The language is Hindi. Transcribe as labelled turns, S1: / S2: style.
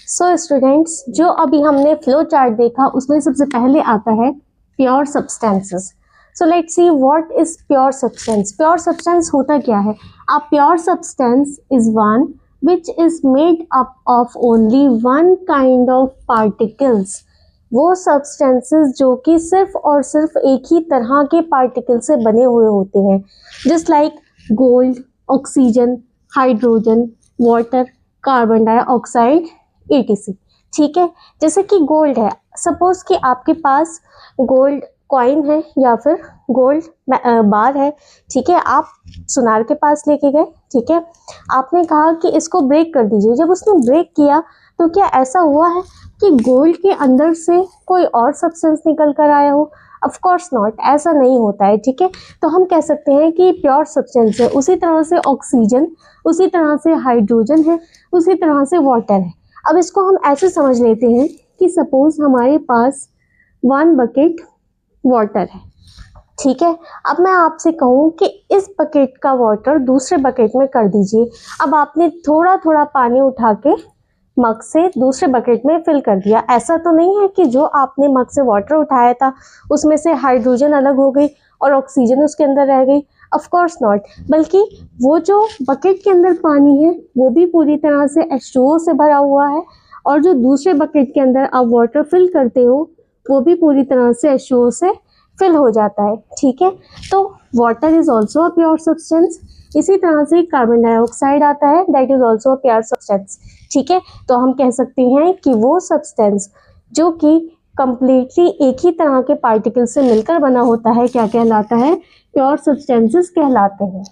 S1: सो स्टूडेंट्स, जो अभी हमने फ्लो चार्ट देखा उसमें सबसे पहले आता है pure substances. So let's see what is pure substance. Pure substance होता क्या है? A pure substance is one which is made up of only one kind of particles. वो सब्सटेंसेस जो कि सिर्फ और सिर्फ एक ही तरह के पार्टिकल से बने हुए होते हैं, just like gold, oxygen, hydrogen, water, carbon dioxide, etc। ठीक है, जैसे कि गोल्ड है, सपोज कि आपके पास गोल्ड कॉइन है या फिर गोल्ड बार है। ठीक है, आप सुनार के पास लेके गए। ठीक है, आपने कहा कि इसको ब्रेक कर दीजिए। जब उसने ब्रेक किया तो क्या ऐसा हुआ है कि गोल्ड के अंदर से कोई और सब्सटेंस निकल कर आया हो? ऑफ कोर्स नॉट, ऐसा नहीं होता है। ठीक है, तो हम कह सकते हैं कि प्योर सब्सटेंस है। उसी तरह से ऑक्सीजन, उसी तरह से हाइड्रोजन है, उसी तरह से वाटर है। अब इसको हम ऐसे समझ लेते हैं कि सपोज हमारे पास 1 बकेट वाटर है। ठीक है, अब मैं आपसे कहूँ कि इस बकेट का वाटर दूसरे बकेट में कर दीजिए। अब आपने थोड़ा थोड़ा पानी उठा के मग से दूसरे बकेट में फिल कर दिया। ऐसा तो नहीं है कि जो आपने मग से वाटर उठाया था उसमें से हाइड्रोजन अलग हो गई और ऑक्सीजन उसके अंदर रह गई। ऑफ कोर्स नॉट, बल्कि वो जो बकेट के अंदर पानी है वो भी पूरी तरह से H2O से भरा हुआ है, और जो दूसरे बकेट के अंदर आप वाटर फिल करते हो वो भी पूरी तरह से H2O से फिल हो जाता है। ठीक है, तो water is also a pure substance. इसी तरह से कार्बन डाइऑक्साइड आता है, that is also a pure substance. ठीक है, तो हम कह सकते हैं कि वो सब्सटेंस जो कि कंप्लीटली एक ही तरह के पार्टिकल से मिलकर बना होता है क्या कहलाता है? प्योर सब्सटेंसेस कहलाते हैं।